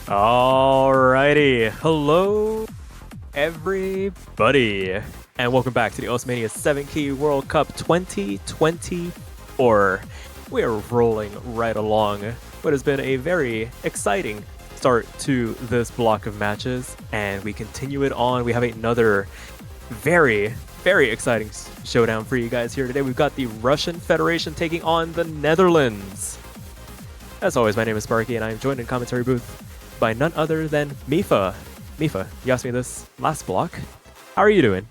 Alrighty, hello everybody, and welcome back to the Mania 7 Key World Cup 2024. We are rolling right along what has been a very exciting start to this block of matches, and we continue it on. We have another very exciting showdown for you guys here today. We've got the Russian Federation taking on the Netherlands. As always, my name is Sparky, and I am joined in commentary booth by none other than Mifa. Mifa, you asked me this last block. How are you doing?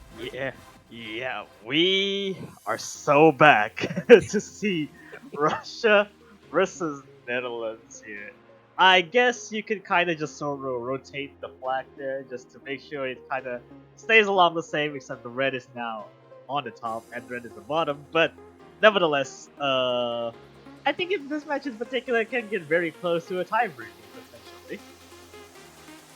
Yeah, we are so back to see Russia versus Netherlands here. I guess you could kind of just sort of rotate the flag there just to make sure it kind of stays along the same, except the red is now on the top and red is the bottom. But nevertheless, I think in this match in particular, it can get very close to a tiebreaker potentially.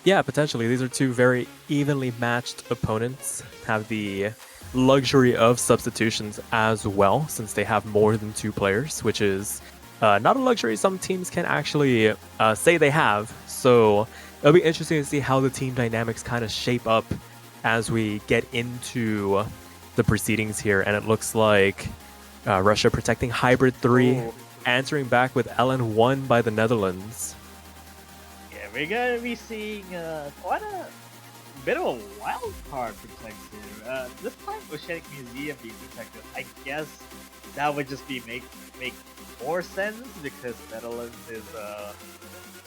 Yeah, potentially. These are two very evenly matched opponents. Have the luxury of substitutions as well, since they have more than two players, which is not a luxury some teams can actually say they have. So it'll be interesting to see how the team dynamics kind of shape up as we get into the proceedings here. And it looks like Russia protecting Hybrid 3, answering back with LN1 by the Netherlands. Yeah, we're gonna be seeing quite a bit of a wild card protected here. This time Oceanic Museum being protected, I guess that would just be make more sense because Netherlands is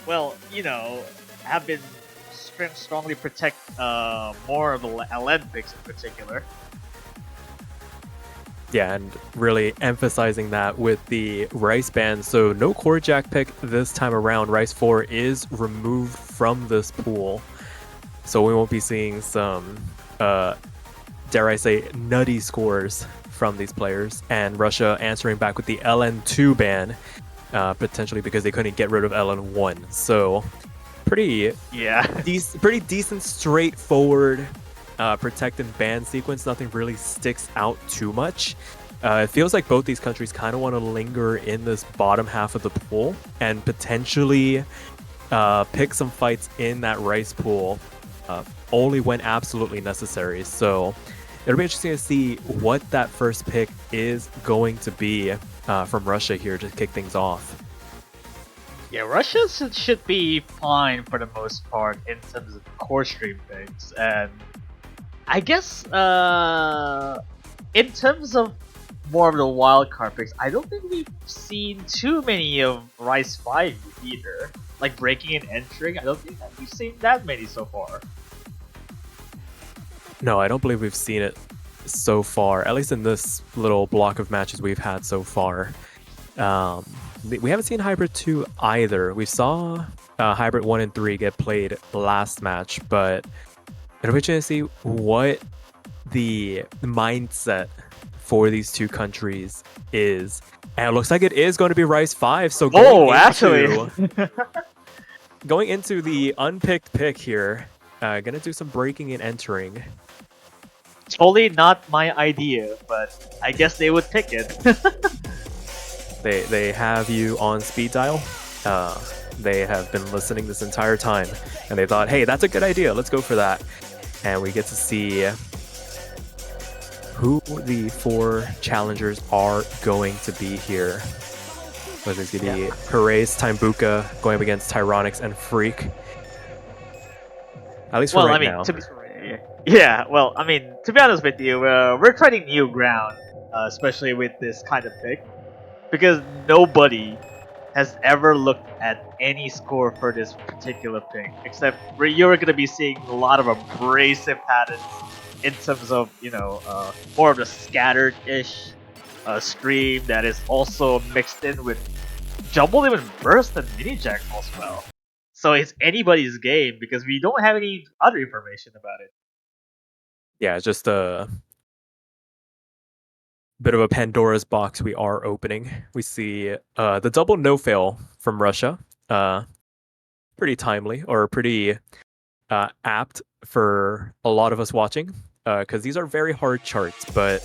well, you know, have been strongly protect more of the Olympics in particular. Yeah, and really emphasizing that with the Rice ban. So no core jack pick this time around. Rice 4 is removed from this pool. So we won't be seeing some, dare I say, nutty scores from these players. And Russia answering back with the LN2 ban, potentially because they couldn't get rid of LN1. So pretty decent, straightforward protect and ban sequence. Nothing really sticks out too much. It feels like both these countries kind of want to linger in this bottom half of the pool and potentially pick some fights in that Rice pool only when absolutely necessary. So it'll be interesting to see what that first pick is going to be from Russia here to kick things off. Yeah, Russia should be fine for the most part in terms of core stream picks, and I guess in terms of more of the wildcard picks, I don't think we've seen too many of Rice 5 either. Like breaking and entering, I don't think that we've seen that many so far. No, I don't believe we've seen it so far, at least in this little block of matches we've had so far. We haven't seen Hybrid 2 either. We saw Hybrid 1 and 3 get played last match, but it'll be interesting to see what the mindset for these two countries is. And it looks like it is going to be Rice 5. So going into the unpicked pick here, gonna do some breaking and entering. Totally not my idea, but I guess they would pick it. They have you on speed dial. They have been listening this entire time, and they thought, hey, that's a good idea. Let's go for that. And we get to see who the four challengers are going to be here. Whether it's going to be Perez, Timebuka going up against Tyronix and Freak. At least for now. To be honest with you, we're treading new ground, especially with this kind of pick, because nobody has ever looked at any score for this particular pick, except you're going to be seeing a lot of abrasive patterns in terms of, you know, more of the scattered-ish stream that is also mixed in with jumbled even burst and mini jacks as well. So it's anybody's game because we don't have any other information about it. Yeah, it's just a bit of a Pandora's box we are opening. We see the double no-fail from Russia. Pretty timely, or pretty apt for a lot of us watching, because these are very hard charts, but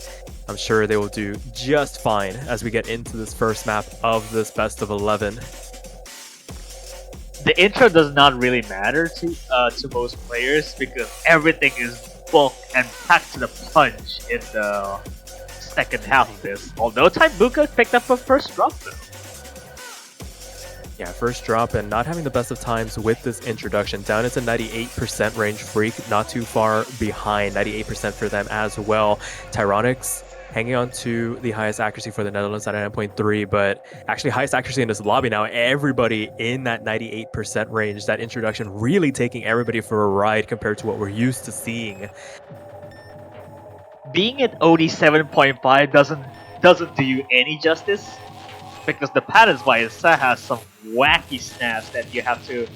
I'm sure they will do just fine as we get into this first map of this best of 11. the intro does not really matter to most players because everything is bulk and packed to the punch in the second half of this. Although Taibuka picked up a first drop though. Yeah, first drop and not having the best of times with this introduction. Down into 98% range Freak, not too far behind, 98% for them as well. Tyronics hanging on to the highest accuracy for the Netherlands at 9.3, but actually highest accuracy in this lobby now. Everybody in that 98% range. That introduction really taking everybody for a ride compared to what we're used to seeing. Being at OD 7.5 doesn't do you any justice because the patterns by itself has some wacky snaps that you have to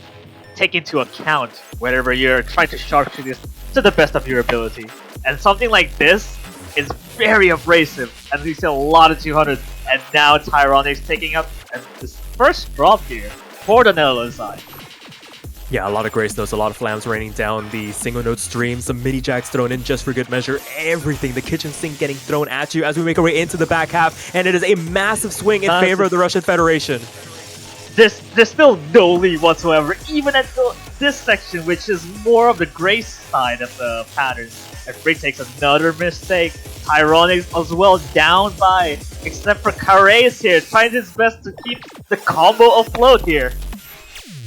take into account whenever you're trying to sharpshoot this to the best of your ability. And something like this is very abrasive, and we see a lot of 200s, and now Tyronics taking up this first drop here for the Netherlands side. Yeah, a lot of grace notes, a lot of flams raining down the single note stream, some mini jacks thrown in just for good measure, everything, the kitchen sink getting thrown at you as we make our way into the back half, and it is a massive swing in favor of the Russian Federation. There's still no lead whatsoever, even at this section, which is more of the grace side of the patterns. And Freak takes another mistake. Tyronics as well down by, except for Kareis here, trying his best to keep the combo afloat here.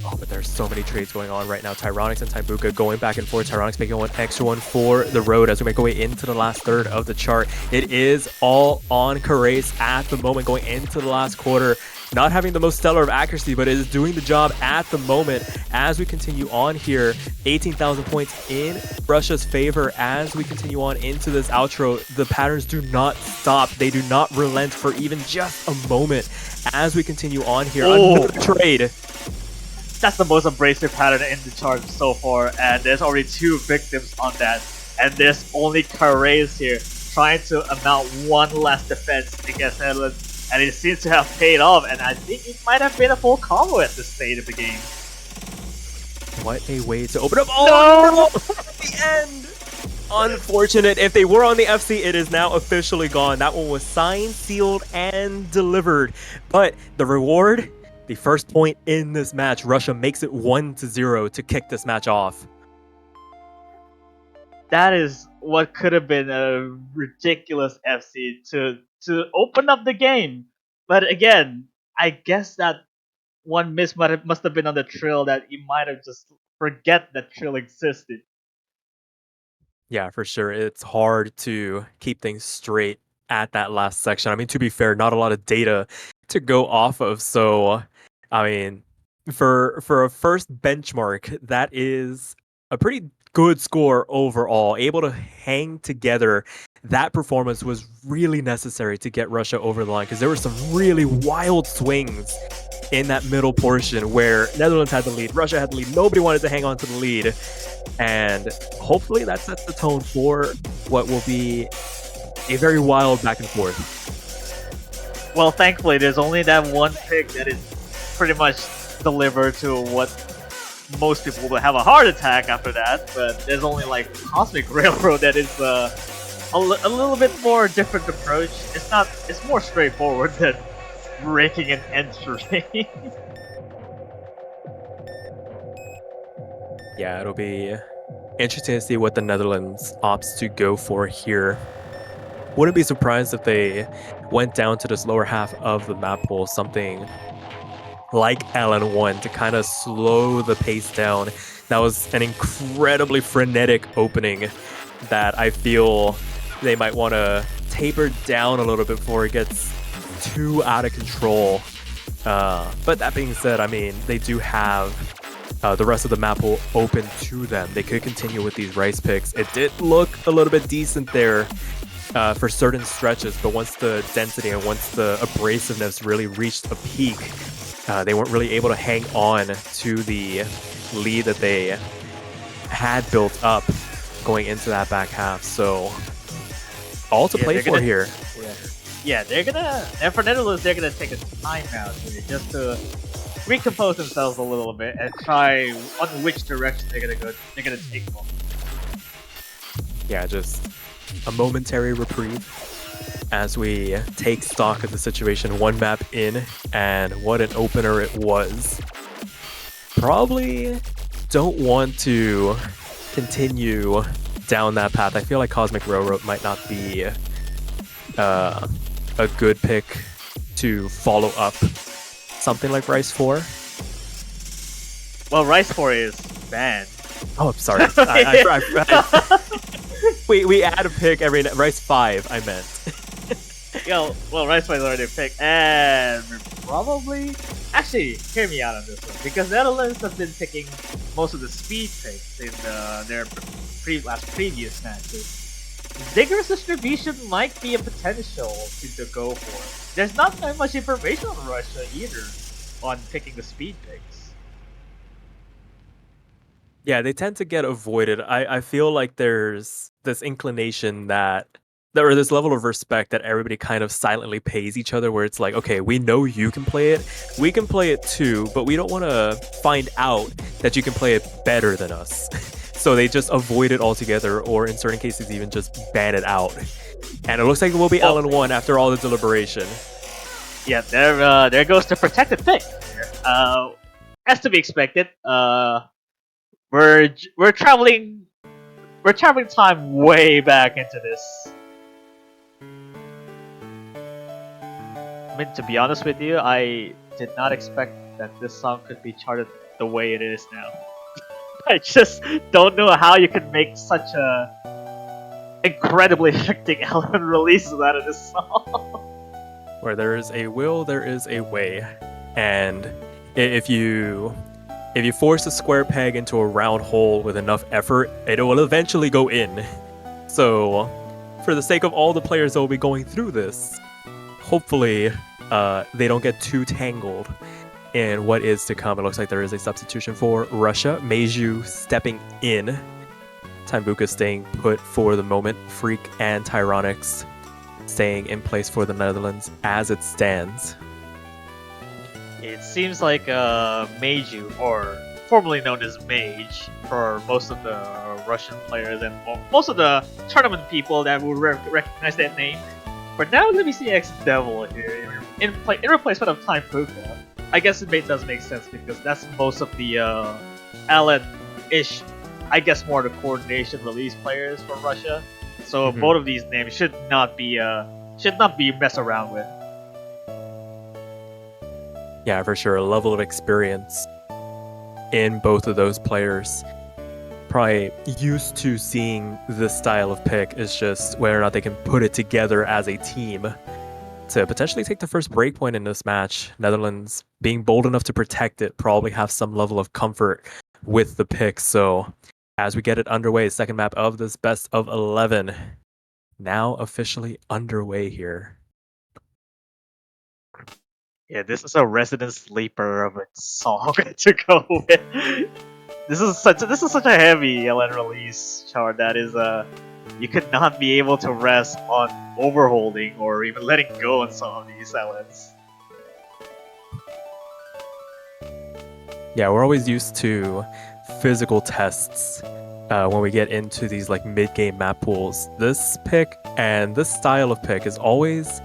Oh, but there's so many trades going on right now. Tyronics and Taibuka going back and forth. Tyronics making one extra one for the road as we make our way into the last third of the chart. It is all on Kareis at the moment going into the last quarter. Not having the most stellar of accuracy, but it is doing the job at the moment as we continue on here. 18,000 points in Russia's favor as we continue on into this outro. The patterns do not stop. They do not relent for even just a moment as we continue on here. Another trade. That's the most abrasive pattern in the chart so far, and there's already 2 victims on that. And there's only Kareis here trying to amount one last defense against Netherlands. And it seems to have paid off, and I think it might have been a full combo at this stage of the game. What a way to open up. Oh, no! At the end! Unfortunate. If they were on the FC, it is now officially gone. That one was signed, sealed, and delivered. But the reward, the first point in this match, Russia makes it 1-0 to kick this match off. That is what could have been a ridiculous FC to open up the game. But again, I guess that one miss must have been on the Trill, that you might have just forget that Trill existed. Yeah, for sure. It's hard to keep things straight at that last section. I mean, to be fair, not a lot of data to go off of. So, I mean, for a first benchmark, that is a pretty good score overall. Able to hang together. That performance was really necessary to get Russia over the line because there were some really wild swings in that middle portion where Netherlands had the lead, Russia had the lead, nobody wanted to hang on to the lead, and hopefully that sets the tone for what will be a very wild back and forth. Well, thankfully, there's only that one pick that is pretty much delivered to what most people will have a heart attack after that, but there's only like Cosmic Railroad that is a little bit more different approach. It's more straightforward than breaking and entering. Yeah, it'll be interesting to see what the Netherlands opts to go for here. Wouldn't be surprised if they went down to this lower half of the map pool, something like LN1 to kind of slow the pace down. That was an incredibly frenetic opening that I feel they might want to taper down a little bit before it gets too out of control. But that being said, I mean, they do have the rest of the map will open to them. They could continue with these rice picks. It did look a little bit decent there for certain stretches, but once the density and once the abrasiveness really reached a peak, they weren't really able to hang on to the lead that they had built up going into that back half. So all to play for here. Yeah, they're gonna, and for Netherlands, they're gonna take a timeout here just to recompose themselves a little bit and try on which direction they're gonna go. They're gonna take them. Yeah, just a momentary reprieve as we take stock of the situation. One map in, and what an opener it was. probably don't want to continue down that path. I feel like Cosmic Railroad might not be a good pick to follow up something like Rice 4. Well, Rice 4 is banned. Oh, I'm sorry. We add a pick every Rice 5, I meant. Yo, well, Rice 5 is already picked, and probably... Actually, hear me out on this one, because Netherlands have been picking most of the speed picks in their previous matches. Vigorous distribution might be a potential to go for. There's not that much information on Russia either on picking the speed picks. Yeah, they tend to get avoided. I feel like there's this inclination that there is this level of respect that everybody kind of silently pays each other, where it's like, okay, we know you can play it, we can play it too, but we don't want to find out that you can play it better than us. So they just avoid it altogether, or in certain cases even just ban it out. And it looks like it will be LN1 after all the deliberation. Yeah, there goes the protected pick. As to be expected, we're traveling time way back into this. I mean, to be honest with you, I did not expect that this song could be charted the way it is now. I just don't know how you can make such a incredibly hectic element release out of this song. Where there is a will, there is a way, and if you force a square peg into a round hole with enough effort, it will eventually go in. So, for the sake of all the players that will be going through this, hopefully they don't get too tangled in what is to come. It looks like there is a substitution for Russia. Meiju stepping in. Tambuka staying put for the moment. Freak and Tyronix staying in place for the Netherlands as it stands. It seems like Meiju, or formerly known as Mage, for most of the Russian players and most of the tournament people that would recognize that name. But now let me see X Devil here in replacement of Tambuka. I guess it does make sense because that's most of the Allen-ish, I guess more the coordination release players for Russia. So both of these names should not be messed around with. Yeah, for sure. A level of experience in both of those players. Probably used to seeing this style of pick. Is just whether or not they can put it together as a team to potentially take the first breakpoint in this match. Netherlands being bold enough to protect it, probably have some level of comfort with the pick. So as we get it underway, second map of this best of 11 now officially underway here. Yeah, this is a resident sleeper of a song to go with. This is such a heavy LN release chart that is you could not be able to rest on overholding or even letting go on some of these LNs. Yeah, we're always used to physical tests when we get into these like mid-game map pools. This pick and this style of pick is always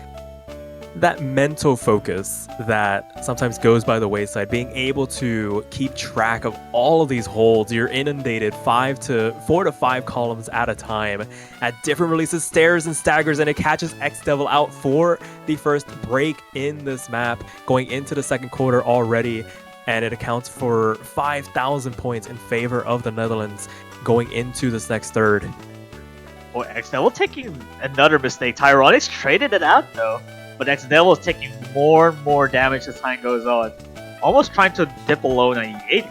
that mental focus that sometimes goes by the wayside. Being able to keep track of all of these holds, you're inundated 4 to 5 columns at a time at different releases, stairs and staggers, and it catches X Devil out for the first break in this map, going into the second quarter already, and it accounts for 5,000 points in favor of the Netherlands going into this next third. Oh, X Devil taking another mistake. Tyronix traded it out though. But X Devil is taking more and more damage as time goes on. Almost trying to dip below 98.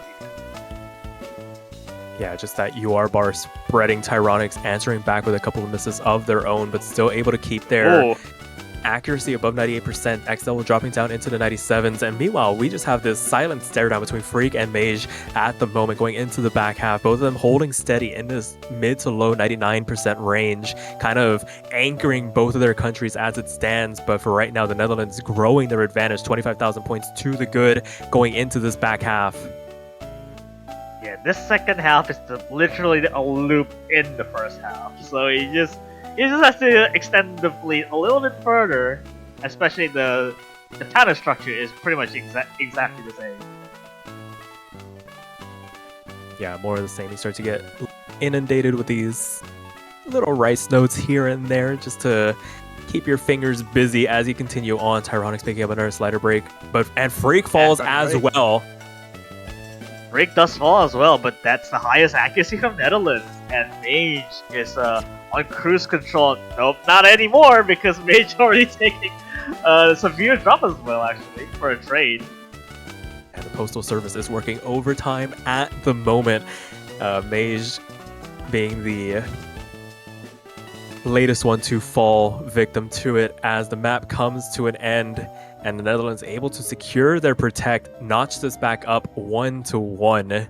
Yeah, just that UR bar spreading. Tyronix answering back with a couple of misses of their own, but still able to keep their accuracy above 98%. X Devil dropping down into the 97s. And meanwhile, we just have this silent stare down between Freak and Mage at the moment going into the back half. Both of them holding steady in this mid to low 99% range, kind of anchoring both of their countries as it stands. But for right now, the Netherlands growing their advantage, 25,000 points to the good going into this back half. Yeah, this second half is literally a loop in the first half. So he just has to extend the fleet a little bit further, especially the pattern structure is pretty much exactly the same. Yeah, more of the same. You start to get inundated with these little rice notes here and there just to keep your fingers busy as you continue on. Tyronix picking up another slider break, and Freak falls as well. Freak does fall as well, but that's the highest accuracy from Netherlands. And Mage is on cruise control. Nope, not anymore, because Mage already taking a severe drop as well, actually, for a trade. And the Postal Service is working overtime at the moment. Mage being the latest one to fall victim to it as the map comes to an end, and the Netherlands able to secure their protect, notch this back up 1-1.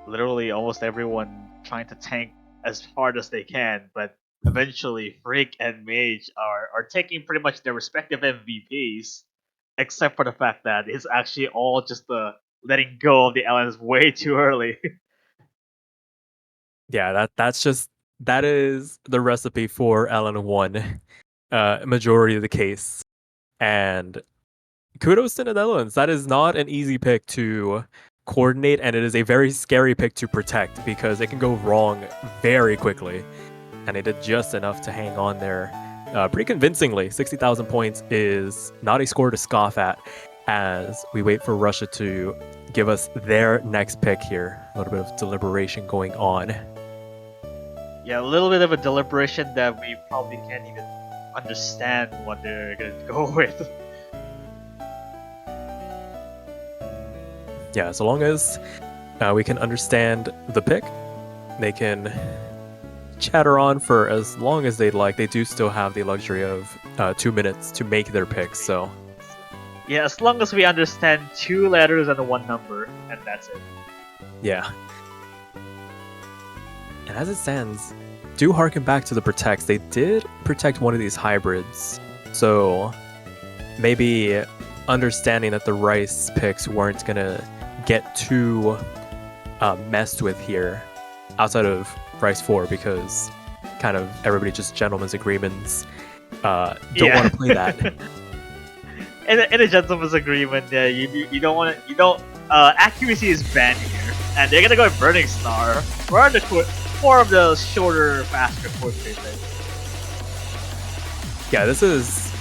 Literally almost everyone trying to tank as hard as they can, but eventually Freak and Mage are taking pretty much their respective MVPs, except for the fact that it's actually all just the letting go of the LNs way too early. Yeah, that is the recipe for LN1, majority of the case. And kudos to the Netherlands. That is not an easy pick to coordinate, and it is a very scary pick to protect because it can go wrong very quickly. And they did just enough to hang on there pretty convincingly. 60,000 points is not a score to scoff at as we wait for Russia to give us their next pick here. A little bit of deliberation going on. Yeah, a little bit of a deliberation that we probably can't even understand what they're going to go with. Yeah, so long as we can understand the pick, they can chatter on for as long as they'd like. They do still have the luxury of 2 minutes to make their picks, so... Yeah, as long as we understand 2 letters and 1 number, and that's it. Yeah. And as it stands, do harken back to the protects. They did protect one of these hybrids, so maybe understanding that the rice picks weren't gonna get too messed with here outside of rice 4, because kind of everybody just gentlemen's agreements don't want to play that. In a gentleman's agreement, you don't want to, accuracy is banned here, and they're gonna go with Burning Star. We're on the more of the shorter, faster court treatment. Yeah, this is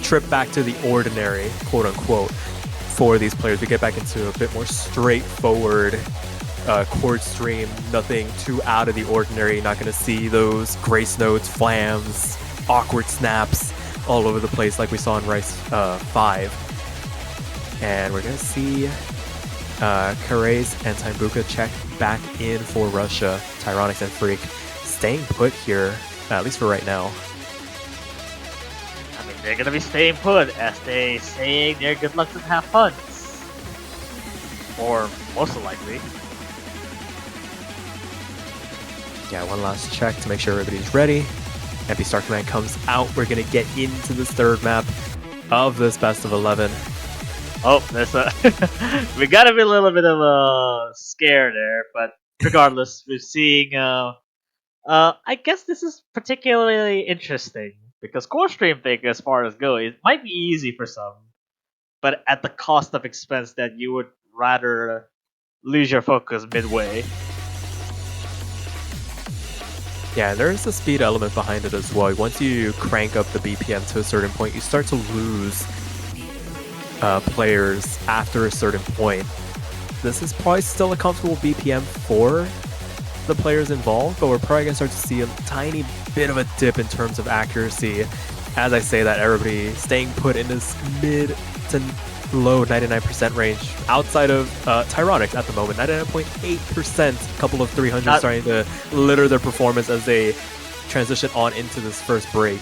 trip back to the ordinary, quote unquote, for these players. We get back into a bit more straightforward chord stream, nothing too out of the ordinary. Not going to see those grace notes, flams, awkward snaps all over the place like we saw in Rice 5. And we're going to see Kare's and Taimbuka check back in for Russia. Tyronix and Freak staying put here, at least for right now. I mean, they're going to be staying put as they saying their good luck and have fun. Or most likely. Yeah, one last check to make sure everybody's ready. Empty Star Command comes out. We're going to get into this third map of this best of 11. Oh, there's a... we gotta be a little bit of a scare there, but regardless, we're seeing... I guess this is particularly interesting, because core stream pick, as far as go, it might be easy for some, but at the cost of expense that you would rather lose your focus midway. Yeah, there is a speed element behind it as well. Once you crank up the BPM to a certain point, you start to lose players after a certain point. This is probably still a comfortable BPM for the players involved, but we're probably going to start to see a tiny bit of a dip in terms of accuracy. As I say that, everybody staying put in this mid to low 99% range outside of Tyronix at the moment. 99.8%, a couple of 300s starting to litter their performance as they transition on into this first break.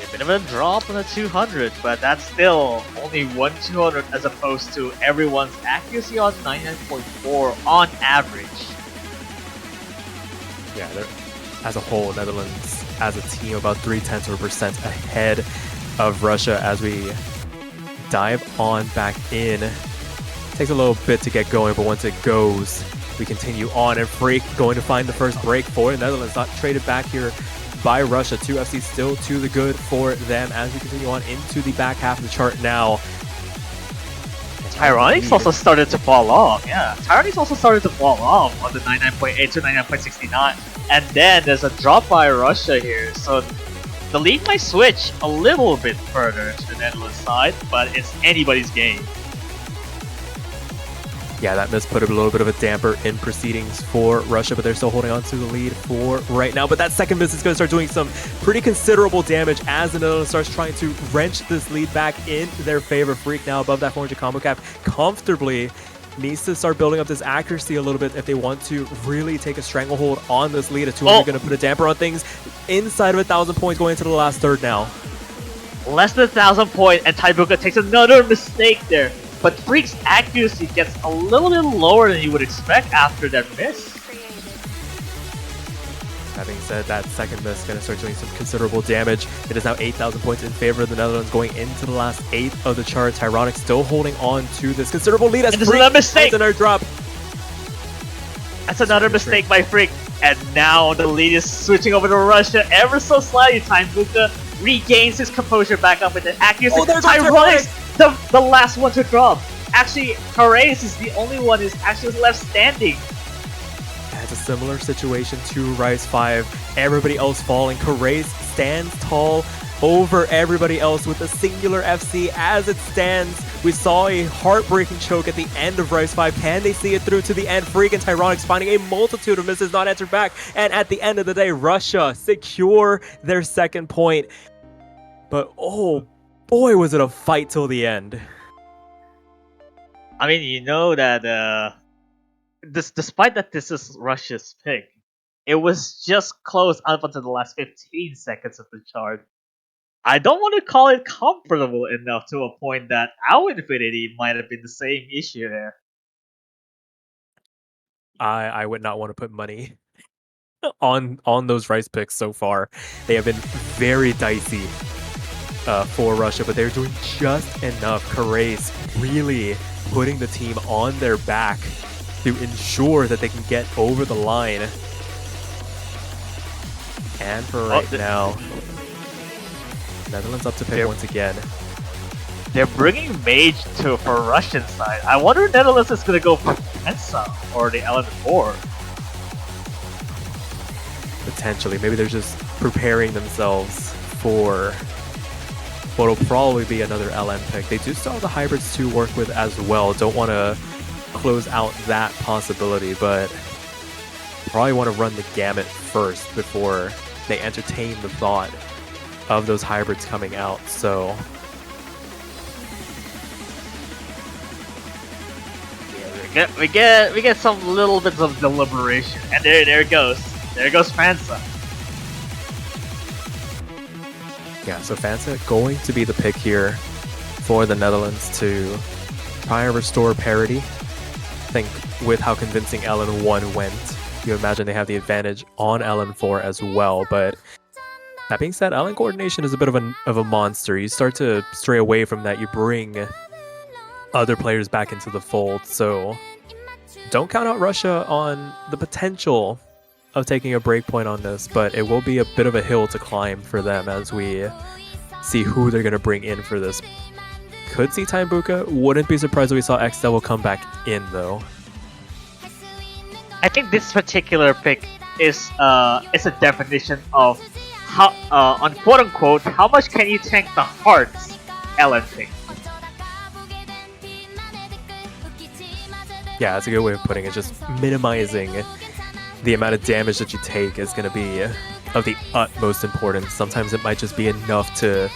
A bit of a drop on the 200, but that's still only one 200 as opposed to everyone's accuracy on 99.4 on average. Yeah, they're, as a whole, Netherlands as a team about 0.3% ahead of Russia as we dive on back in. Takes a little bit to get going, but once it goes, we continue on, and Freak going to find the first break for the Netherlands. Not traded back here by Russia. 2FC still to the good for them as we continue on into the back half of the chart now. Tyronix also started to fall off. Yeah, Tyronix also started to fall off on the 99.8 to 99.69, and then there's a drop by Russia here. So the lead might switch a little bit further to the Netherlands side, but it's anybody's game. Yeah, that miss put a little bit of a damper in proceedings for Russia, but they're still holding on to the lead for right now. But that second miss is going to start doing some pretty considerable damage as the Netherlands starts trying to wrench this lead back in their favor. Freak now above that 400 combo cap comfortably. Needs to start building up this accuracy a little bit if they want to really take a stranglehold on this lead. A 200 going to put a damper on things inside of 1,000 points going into the last third now. Less than 1,000 points, and Taibuka takes another mistake there. But Freak's accuracy gets a little bit lower than you would expect after that miss. That being said, that second miss is going to start doing some considerable damage. It is now 8,000 points in favor of the Netherlands going into the last 8 of the chart. Tyronix still holding on to this considerable lead as Freak another mistake. Another drop. That's another mistake by Freak. And now the lead is switching over to Russia ever so slightly. Taibuka regains his composure back up with the accuracy. Oh, Tyronix, the last one to drop. Actually, Horace is the only one who's actually left standing. It's a similar situation to Rise 5. Everybody else falling. Horace stands tall over everybody else with a singular FC as it stands. We saw a heartbreaking choke at the end of Rise 5. Can they see it through to the end? Freak and Tyronix finding a multitude of misses, not entered back. And at the end of the day, Russia secure their second point. But oh boy, was it a fight till the end. I mean, you know that despite that this is Russia's pick, it was just close up until the last 15 seconds of the chart. I don't want to call it comfortable enough to a point that our Infinity might have been the same issue there. I would not want to put money on those Rice picks so far. They have been very dicey for Russia, but they're doing just enough. Carrez really putting the team on their back to ensure that they can get over the line. And for right now, Netherlands up to pick once again. They're bringing Mage for Russian side. I wonder if Netherlands is going to go for Mensa or the LN4. Potentially. Maybe they're just preparing themselves for what will probably be another LN pick. They do still have the hybrids to work with as well. Don't want to close out that possibility, but probably want to run the gamut first before they entertain the thought of those hybrids coming out. So yeah, we get some little bits of deliberation, and there it goes. There goes Fansa. Yeah, so Fansa going to be the pick here for the Netherlands to try and restore parity. I think with how convincing LN1 went, you imagine they have the advantage on LN4 as well, but that being said, LN coordination is a bit of a monster. You start to stray away from that, you bring other players back into the fold, so don't count out Russia on the potential of taking a breakpoint on this, but it will be a bit of a hill to climb for them as we see who they're going to bring in for this. Could see Taibuka. Wouldn't be surprised if we saw X-Devil come back in, though. I think this particular pick is a definition of how, on quote unquote, how much can you tank the Hearts LN pick. Yeah, that's a good way of putting it. Just minimizing the amount of damage that you take is going to be of the utmost importance. Sometimes it might just be enough to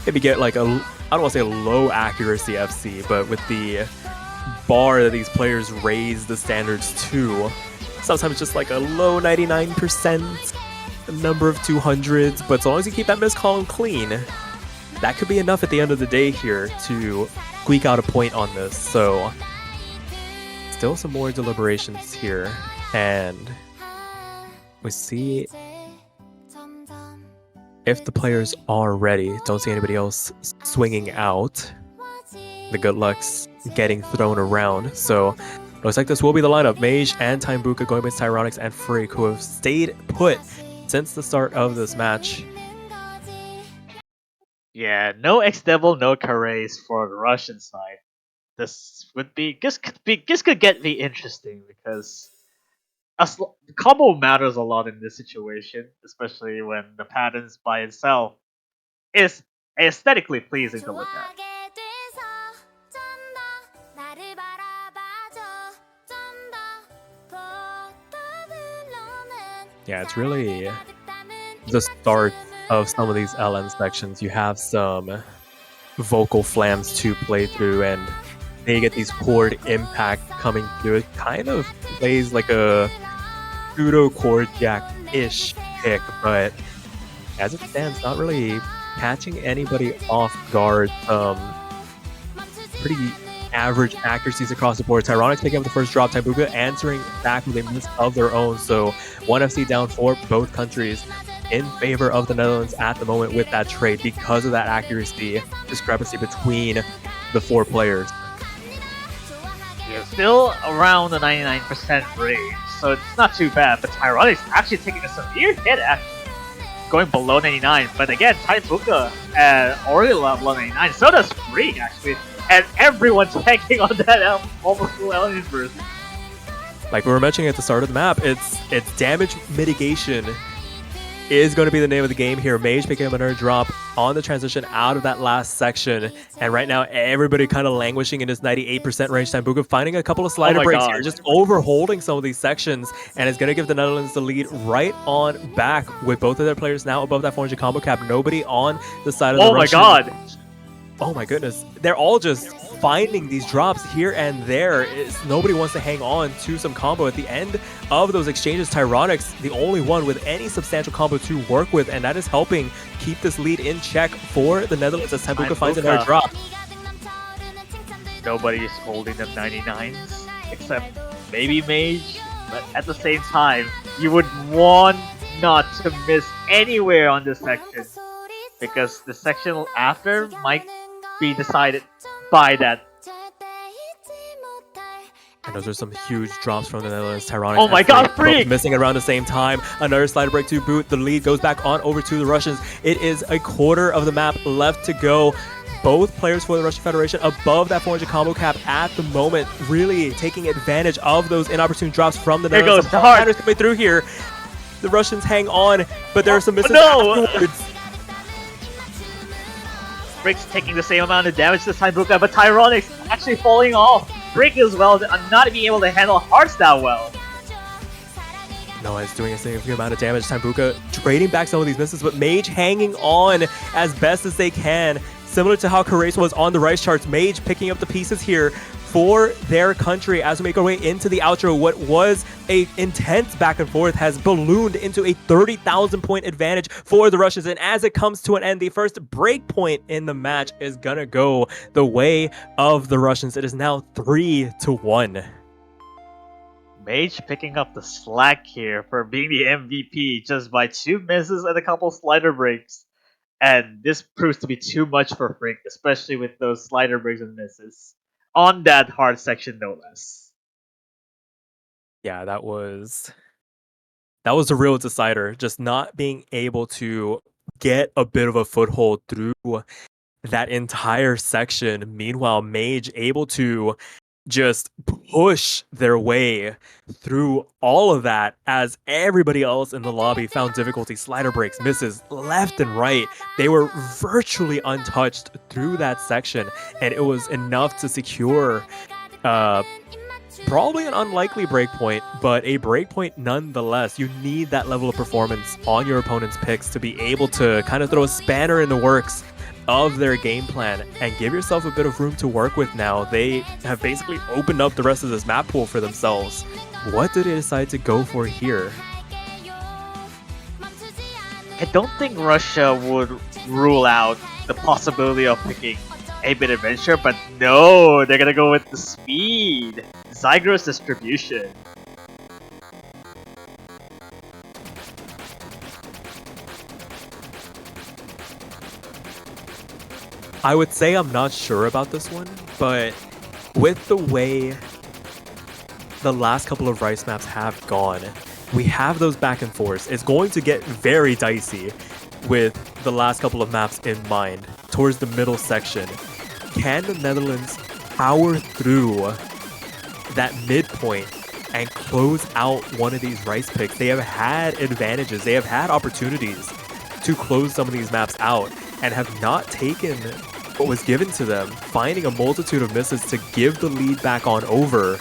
maybe get like a, I don't want to say a low accuracy FC, but with the bar that these players raise the standards to, sometimes just like a low 99% number of 200s, but as long as you keep that miss column clean, that could be enough at the end of the day here to squeak out a point on this. So still some more deliberations here, and we see if the players are ready. Don't see anybody else swinging out. The good luck's getting thrown around, so looks like this will be the lineup. Mage and Taibuka going against Tyronix and Freak, who have stayed put since the start of this match. Yeah, no X-Devil, no Carrez for the Russian side. this could get me interesting because the combo matters a lot in this situation, especially when the patterns by itself is aesthetically pleasing to look at. Yeah, it's really the start of some of these LN sections. You have some vocal flams to play through, and then you get these chord impact coming through. It kind of plays like a pseudo chord jack-ish pick, but as it stands, not really catching anybody off guard. Pretty average accuracies across the board. Tyronix picking up the first drop, Taibuka answering back with a miss of their own. So 1FC down for both countries in favor of the Netherlands at the moment with that trade because of that accuracy discrepancy between the four players. Yeah, still around the 99% range, so it's not too bad. But Tyronix actually taking a severe hit, actually going below 99. But again, Taibuka and Oriola below 99. So does Freak, actually. And everyone's tanking on that almost full alien burst. Like we were mentioning at the start of the map, it's damage mitigation is going to be the name of the game here. Mage picking up another drop on the transition out of that last section. And right now, everybody kind of languishing in this 98% range. Taibuka finding a couple of slider breaks here, just overholding some of these sections. And it's going to give the Netherlands the lead right on back with both of their players now above that 400 combo cap. Nobody on the side of the Russian. Oh my god! Oh my goodness. They're all just finding these drops here and there. Nobody wants to hang on to some combo at the end of those exchanges. Tyronix, the only one with any substantial combo to work with, and that is helping keep this lead in check for the Netherlands as Taibuka finds another drop. Nobody's holding them 99s except maybe Mage, but at the same time, you would want not to miss anywhere on this section because the section after might be decided by that. And those are some huge drops from the Netherlands. Tyronix. Oh my god, Freak! Missing around the same time. Another slider break to boot. The lead goes back on over to the Russians. It is a quarter of the map left to go. Both players for the Russian Federation above that 400 combo cap at the moment, really taking advantage of those inopportune drops from the Netherlands. There goes the heart. Coming through here. The Russians hang on, but there are some misses afterwards. Brick's taking the same amount of damage to Taibuka, but Tyronix actually falling off. Brick as well, not being able to handle hearts that well. No, it's doing a significant amount of damage. Taibuka trading back some of these misses, but Mage hanging on as best as they can. Similar to how Karace was on the Rice charts, Mage picking up the pieces here for their country as we make our way into the outro. What was a intense back and forth has ballooned into a 30,000 point advantage for the Russians, and as it comes to an end, the first break point in the match is gonna go the way of the Russians. It is now 3-1. Mage picking up the slack here for being the MVP just by 2 misses and a couple slider breaks. And this proves to be too much for Frink, especially with those slider breaks and misses. On that hard section, no less. Yeah, that was the real decider. Just not being able to get a bit of a foothold through that entire section. Meanwhile, Mage able to just push their way through all of that as everybody else in the lobby found difficulty. Slider breaks, misses left and right. They were virtually untouched through that section, and it was enough to secure probably an unlikely breakpoint, but a breakpoint nonetheless. You need that level of performance on your opponent's picks to be able to kind of throw a spanner in the works of their game plan and give yourself a bit of room to work with now. They have basically opened up the rest of this map pool for themselves. What did they decide to go for here? I don't think Russia would rule out the possibility of picking 8-bit adventure, but no, they're gonna go with the speed. Zygro's distribution. I would say I'm not sure about this one, but with the way the last couple of Rice maps have gone, we have those back and forths. It's going to get very dicey with the last couple of maps in mind towards the middle section. Can the Netherlands power through that midpoint and close out one of these rice picks. They have had advantages. They have had opportunities to close some of these maps out and have not taken what was given to them, finding a multitude of misses to give the lead back on over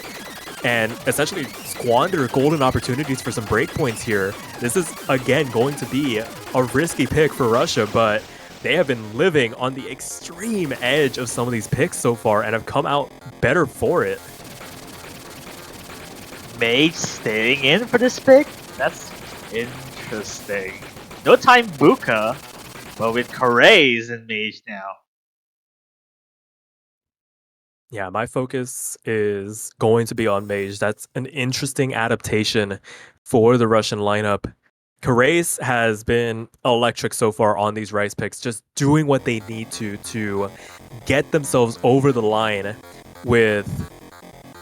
and essentially squander golden opportunities for some breakpoints here. This is, again, going to be a risky pick for Russia, but they have been living on the extreme edge of some of these picks so far and have come out better for it. Mage staying in for this pick? That's interesting. No time Buka, but with Kareis in Mage now. Yeah, my focus is going to be on Mage. That's an interesting adaptation for the Russian lineup. Kareis has been electric so far on these rice picks, just doing what they need to get themselves over the line with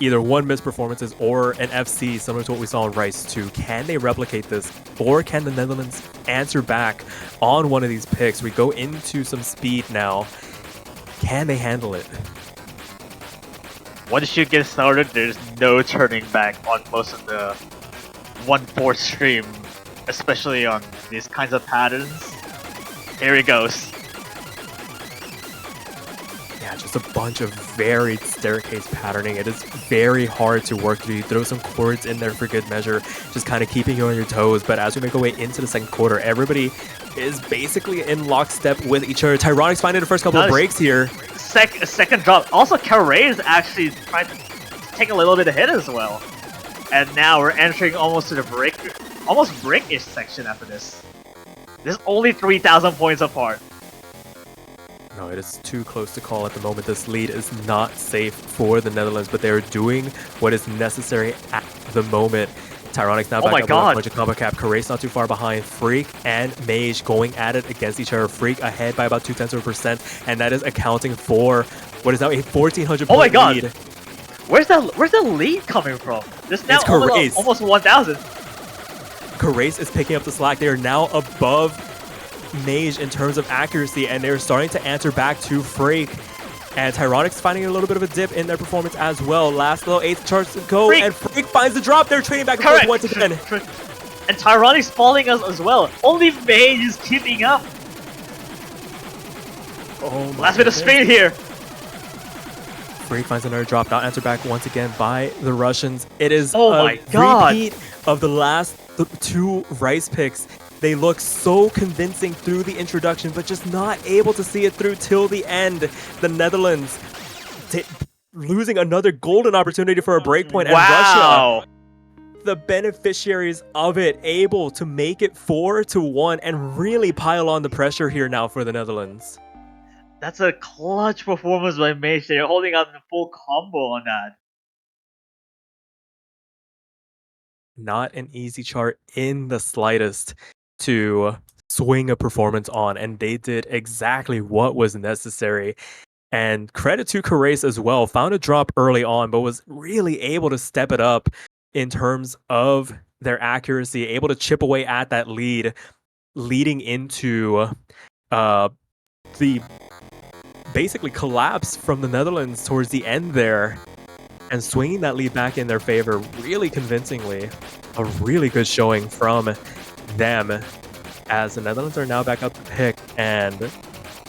either one missed performances or an FC similar to what we saw in Rice 2. Can they replicate this, or can the Netherlands answer back on one of these picks? We go into some speed now. Can they handle it? Once you get started, there's no turning back on most of the 1-4 stream, especially on these kinds of patterns. Here he goes. Yeah, just a bunch of varied staircase patterning. It is very hard to work through. You throw some chords in there for good measure, just kind of keeping you on your toes. But as we make our way into the second quarter, everybody is basically in lockstep with each other. Tyronic's finding the first couple of breaks here. Second drop. Also, Kareis is actually trying to take a little bit of hit as well. And now we're entering almost to the break-ish section after this. There's only 3,000 points apart. No, it is too close to call at the moment. This lead is not safe for the Netherlands, but they're doing what is necessary at the moment. Tyronic's now back up with a bunch of combo cap. Kareis not too far behind. Freak and Mage going at it against each other. Freak ahead by about 0.2%, and that is accounting for what is now a 1,400 point lead. Where's the lead coming from? There's now almost 1,000. Kareis is picking up the slack. They are now above Mage in terms of accuracy, and they're starting to answer back to Freak. And Tyronic's finding a little bit of a dip in their performance as well. Last little 8th charge to go, and Freak finds the drop. They're trading back and forth once again. And Tyronic's falling us as well. Only Mage is keeping up. Oh my Last bit of speed here. Freak finds another drop, not answered back once again by the Russians. It is repeat of the last two Rice picks. They look so convincing through the introduction, but just not able to see it through till the end. The Netherlands losing another golden opportunity for a breakpoint, and Russia, the beneficiaries of it, able to make it 4-1 and really pile on the pressure here now for the Netherlands. That's a clutch performance by Mage. They're holding out the full combo on that. Not an easy chart in the slightest to swing a performance on, and they did exactly what was necessary. And credit to Kareis as well. Found a drop early on, but was really able to step it up in terms of their accuracy, able to chip away at that lead, leading into the basically collapse from the Netherlands towards the end there, and swinging that lead back in their favor really convincingly. A really good showing from them, as the Netherlands are now back up the pick, and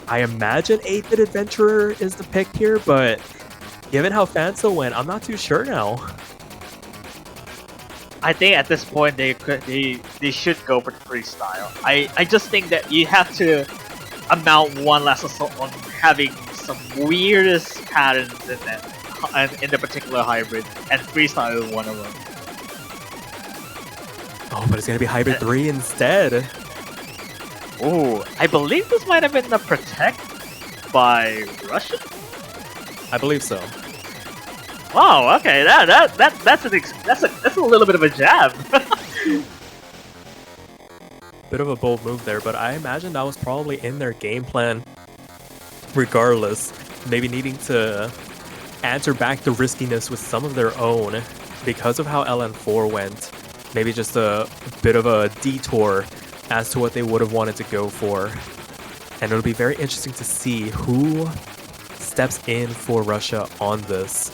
I imagine 8-bit Adventurer is the pick here, but given how Fanso went, I'm not too sure now. I think at this point they should go for the freestyle. I just think that you have to amount one last assault on having some weirdest patterns in that, and in the particular hybrid, and freestyle is one of them. Oh, but it's gonna be hybrid 3 instead. Oh, I believe this might have been the protect by Russia. I believe so. Wow. Okay. That's a little bit of a jab. Bit of a bold move there, but I imagine that was probably in their game plan. Regardless, maybe needing to answer back the riskiness with some of their own because of how LN4 went. Maybe just a bit of a detour as to what they would have wanted to go for. And it'll be very interesting to see who steps in for Russia on this.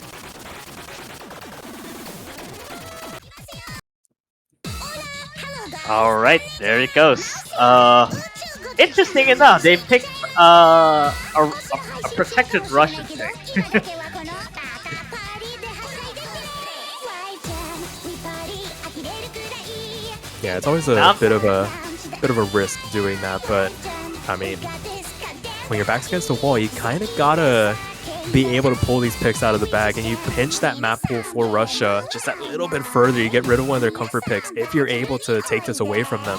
All right, there it goes. Interesting enough, they picked a protected Russian pick. Yeah, it's always a bit of a risk doing that, but I mean, when your back's against the wall, you kind of gotta be able to pull these picks out of the bag, and you pinch that map pool for Russia just that little bit further. You get rid of one of their comfort picks if you're able to take this away from them.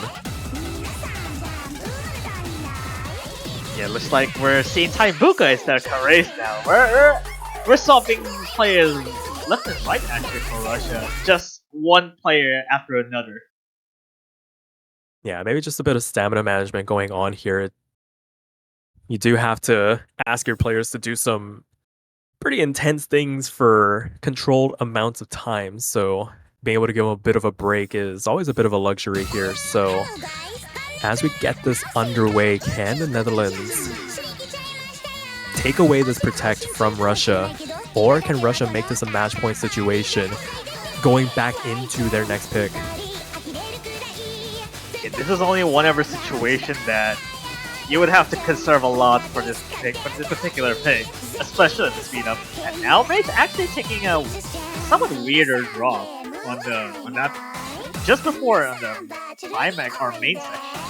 Yeah, looks like we're seeing Taibuka instead of Karez now. We're swapping players left and right actually for Russia. Just one player after another. Yeah, maybe just a bit of stamina management going on here. You do have to ask your players to do some pretty intense things for controlled amounts of time, so being able to give them a bit of a break is always a bit of a luxury here. So as we get this underway, can the Netherlands take away this protect from Russia, or can Russia make this a match point situation going back into their next pick? This is only one ever situation that you would have to conserve a lot for this pick, for this particular pick, especially the speed up. And now Mage's actually taking a somewhat weirder drop on that just before on the climax or main section.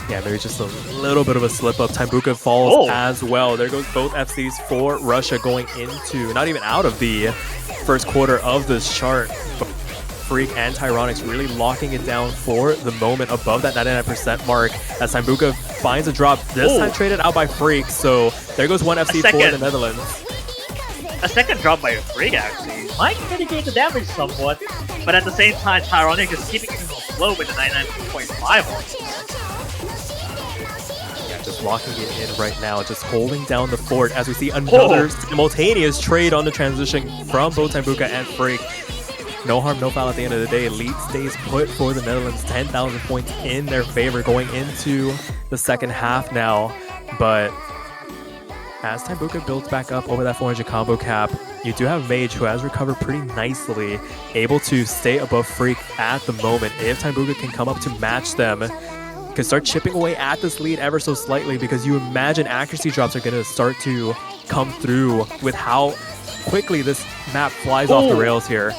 Yeah, maybe just a little bit of a slip up. Taibuka falls as well. There goes both FCs for Russia going into, not even out of the first quarter of this chart. Freak and Tyronix really locking it down for the moment above that 99% mark as Taibuka finds a drop. This time traded out by Freak, so there goes one FC for the Netherlands. A second drop by Freak actually might mitigate the damage somewhat, but at the same time Tyronix is keeping it afloat with the 99.5. Just locking it in right now, just holding down the fort as we see another simultaneous trade on the transition from both Taibuka and Freak. No harm, no foul at the end of the day. Lead stays put for the Netherlands, 10,000 points in their favor going into the second half now. But as Taibuka builds back up over that 400 combo cap, you do have Mage, who has recovered pretty nicely, able to stay above Freak at the moment. If Taibuka can come up to match them, can start chipping away at this lead ever so slightly, because you imagine accuracy drops are going to start to come through with how quickly this map flies off the rails here.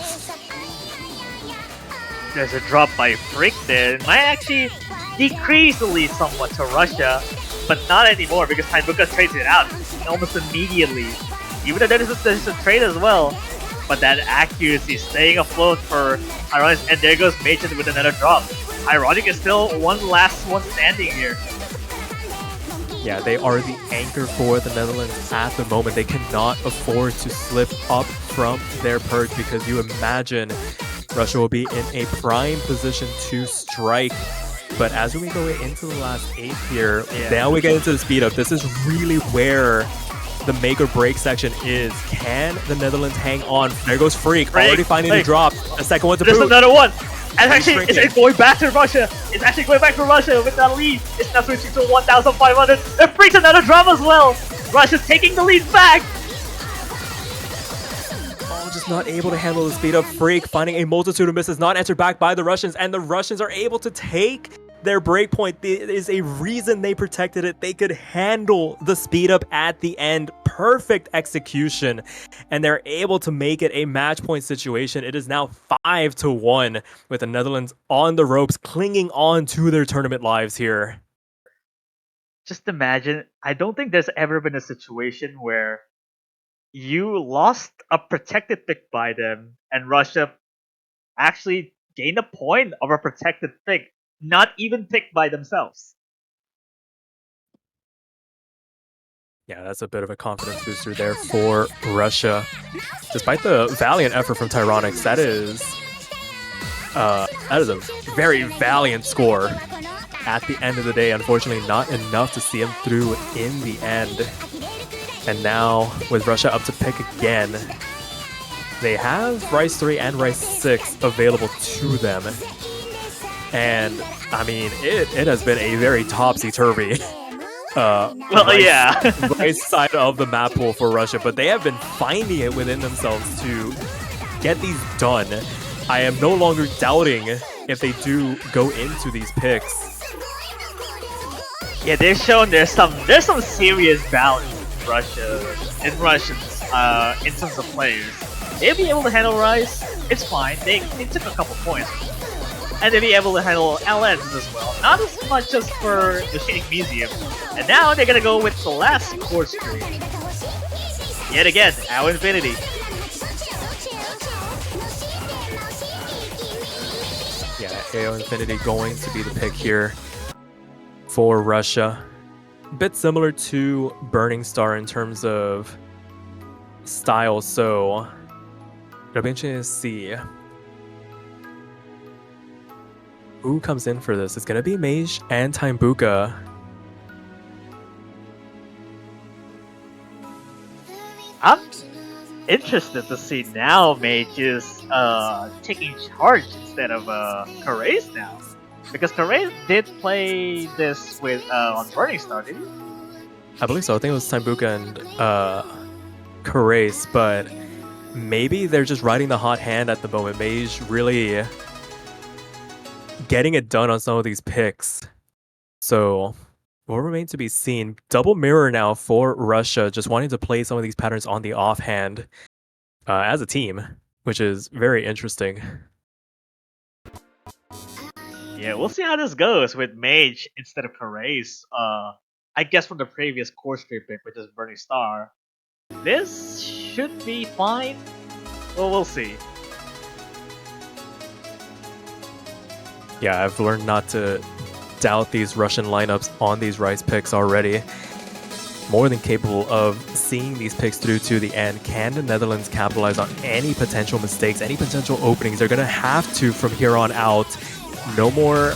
There's a drop by Freak there. It might actually decrease the lead somewhat to Russia, but not anymore because Taibuka trades it out almost immediately. Even though there's a trade as well, but that accuracy staying afloat for Tyronix, and there goes Machen with another drop. Ironic is still one last one standing here. Yeah, they are the anchor for the Netherlands at the moment. They cannot afford to slip up from their perch, because you imagine Russia will be in a prime position to strike. But as we go into the last 8 here, now we get into the speed up. This is really where the make or break section is. Can the Netherlands hang on? There goes Freak, already finding the drop. A second one to boot. There's another one. And actually, it's going back to Russia. It's actually going back to Russia with that lead. It's now switching to 1,500. And Freak's another drop as well. Russia's taking the lead back. Oh, just not able to handle the speed up. Freak finding a multitude of misses, not answered back by the Russians, and the Russians are able to take their breakpoint. There is a reason they protected it. They could handle the speed up at the end. Perfect execution, and they're able to make it a match point situation. It is now 5-1 with the Netherlands on the ropes, clinging on to their tournament lives here. Just imagine, I don't think there's ever been a situation where you lost a protected pick by them and Russia actually gained a point of a protected pick, not even picked by themselves. Yeah, that's a bit of a confidence booster there for Russia. Despite the valiant effort from Tyronix, that is a very valiant score at the end of the day. Unfortunately, not enough to see him through in the end. And now, with Russia up to pick again, they have Rice 3 and Rice 6 available to them. And, I mean, it has been a very topsy-turvy Well, yeah. right side of the map pool for Russia, but they have been finding it within themselves to get these done. I am no longer doubting if they do go into these picks. Yeah, they've shown there's some serious balance in Russians in terms of players. They'll be able to handle Rise, it's fine. They took a couple points. And they'll be able to handle LNs as well. Not as much as for the Shading Museum. And now they're gonna go with the last core stream. Yet again, our Infinity. Yeah, AO Infinity going to be the pick here for Russia. A bit similar to Burning Star in terms of style, so it'll be interesting to see who comes in for this. It's gonna be Mage and Taimbuka. I'm interested to see now Mage is taking charge instead of Karaze now. Because Karaze did play this with on Burning Star, didn't he? I believe so. I think it was Taimbuka and Karaze, but maybe they're just riding the hot hand at the moment. Mage really getting it done on some of these picks. So will remain to be seen. Double mirror now for Russia, just wanting to play some of these patterns on the offhand as a team, which is very interesting. Yeah, we'll see how this goes with Mage instead of Karaze. I guess from the previous core stream pick, which is Burning Star. This should be fine. Well, we'll see. Yeah, I've learned not to doubt these Russian lineups on these Rise picks already. More than capable of seeing these picks through to the end. Can the Netherlands capitalize on any potential mistakes, any potential openings? They're going to have to from here on out. No more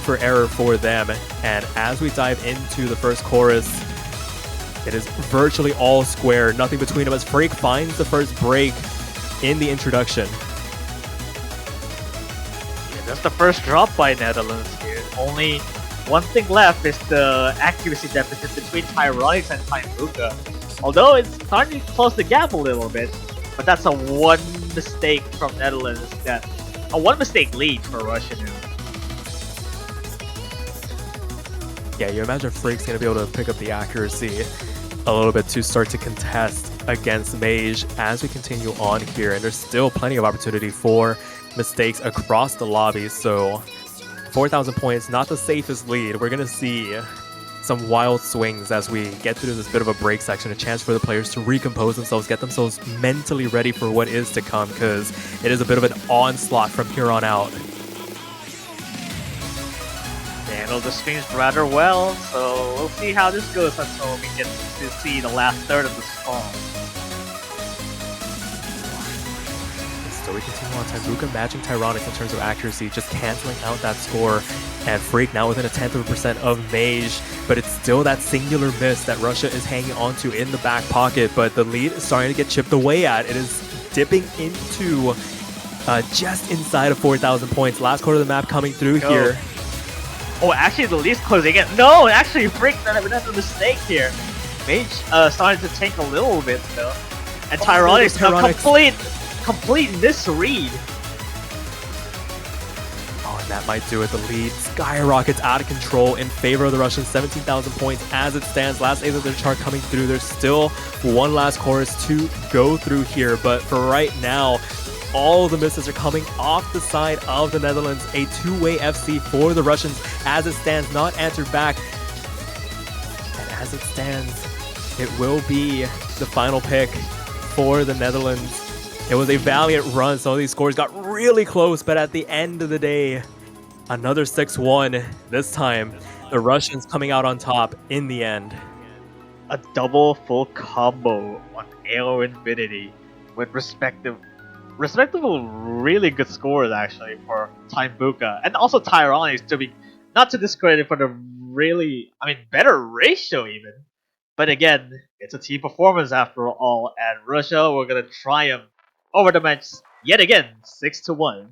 for error for them. And as we dive into the first chorus, it is virtually all square. Nothing between them as Freak finds the first break in the introduction. That's the first drop by Netherlands here. Only one thing left is the accuracy deficit between Tyronics and Taimbuka. Although it's starting to close the gap a little bit, but that's a one mistake from Netherlands, a one mistake lead for Russia now. Yeah, you imagine Freak's going to be able to pick up the accuracy a little bit to start to contest against Mage as we continue on here, and there's still plenty of opportunity for mistakes across the lobby. So 4,000 points, not the safest lead. We're gonna see some wild swings as we get through this bit of a break section, a chance for the players to recompose themselves, get themselves mentally ready for what is to come, because it is a bit of an onslaught from here on out. They handled the streams rather well, so we'll see how this goes until we get to see the last third of the spawn. So we continue on. Taimbuka matching Tyronics in terms of accuracy, just canceling out that score. And Freak now within 0.1% of Mage, but it's still that singular miss that Russia is hanging onto in the back pocket. But the lead is starting to get chipped away at. It is dipping into just inside of 4,000 points. Last quarter of the map coming through here. Oh, actually the lead's closing in. No, actually Freak that's a mistake here. Mage starting to tank a little bit though. And Tyronics complete misread. Oh, and that might do it. The lead skyrockets out of control in favor of the Russians. 17,000 points as it stands. Last eighth of their chart coming through. There's still one last chorus to go through here, but for right now, all the misses are coming off the side of the Netherlands. A two-way FC for the Russians as it stands, not answered back. And as it stands, it will be the final pick for the Netherlands. It was a valiant run. Some of these scores got really close, but at the end of the day, another 6-1. This time, the Russians coming out on top in the end. A double full combo on AO Infinity with respectable really good scores actually for Taimbuka and also Tyronics, to be not to discredit for the better ratio even. But again, it's a team performance after all, and Russia were gonna triumph over the match yet again, 6-1.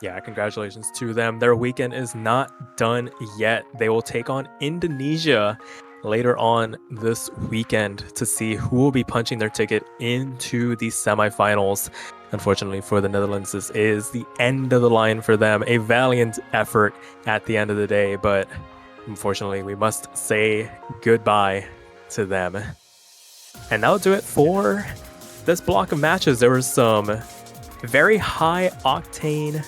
Yeah, congratulations to them. Their weekend is not done yet. They will take on Indonesia later on this weekend to see who will be punching their ticket into the semifinals. Unfortunately for the Netherlands, this is the end of the line for them. A valiant effort at the end of the day, but unfortunately, we must say goodbye to them. And that'll do it for this block of matches. There was some very high octane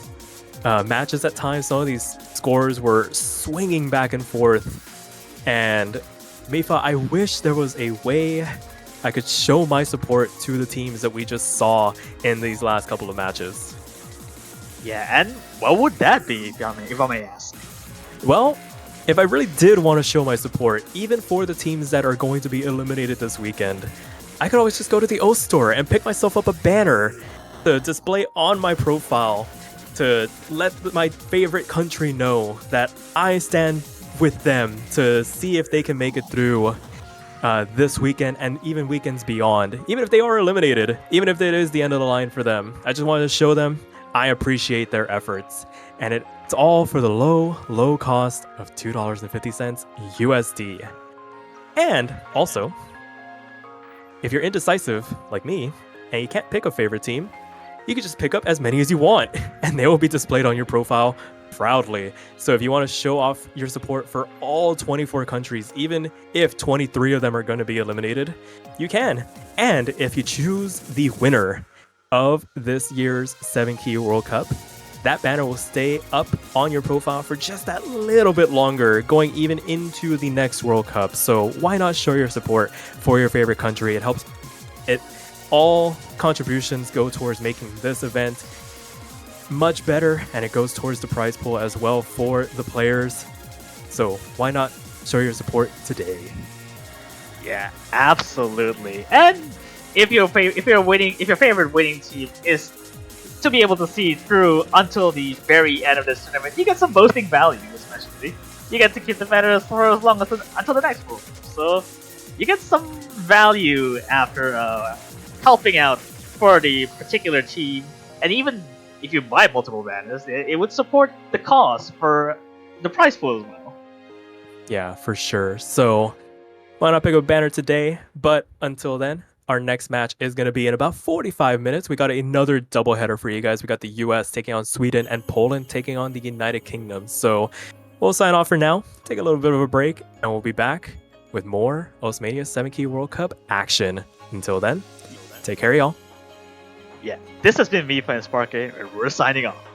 matches at times. Some of these scores were swinging back and forth. And Mifa, I wish there was a way I could show my support to the teams that we just saw in these last couple of matches. Yeah, and what would that be, if I may ask? Well, if I really did want to show my support, even for the teams that are going to be eliminated this weekend, I could always just go to the O store and pick myself up a banner to display on my profile to let my favorite country know that I stand with them to see if they can make it through this weekend and even weekends beyond. Even if they are eliminated, even if it is the end of the line for them, I just wanted to show them I appreciate their efforts. And it's all for the low cost of $2.50 USD. And also, if you're indecisive like me and you can't pick a favorite team, you can just pick up as many as you want and they will be displayed on your profile proudly. So if you want to show off your support for all 24 countries, even if 23 of them are going to be eliminated, you can. And if you choose the winner of this year's 7-Key World Cup, that banner will stay up on your profile for just that little bit longer, going even into the next World Cup. So why not show your support for your favorite country? It helps. All contributions go towards making this event much better, and it goes towards the prize pool as well for the players. So why not show your support today? Yeah, absolutely. And if your favorite winning team is to be able to see through until the very end of this tournament, you get some boasting value, especially. You get to keep the banner for as long as until the next World Cup. So you get some value after helping out for the particular team, and even if you buy multiple banners, it would support the cause for the prize pool as well. Yeah, for sure. So why not pick up a banner today? But until then, our next match is going to be in about 45 minutes. We got another doubleheader for you guys. We got the US taking on Sweden and Poland taking on the United Kingdom. So we'll sign off for now, take a little bit of a break, and we'll be back with more Osmania 7-Key World Cup action. Until then, take care, y'all. Yeah, this has been me, Sparky, and we're signing off.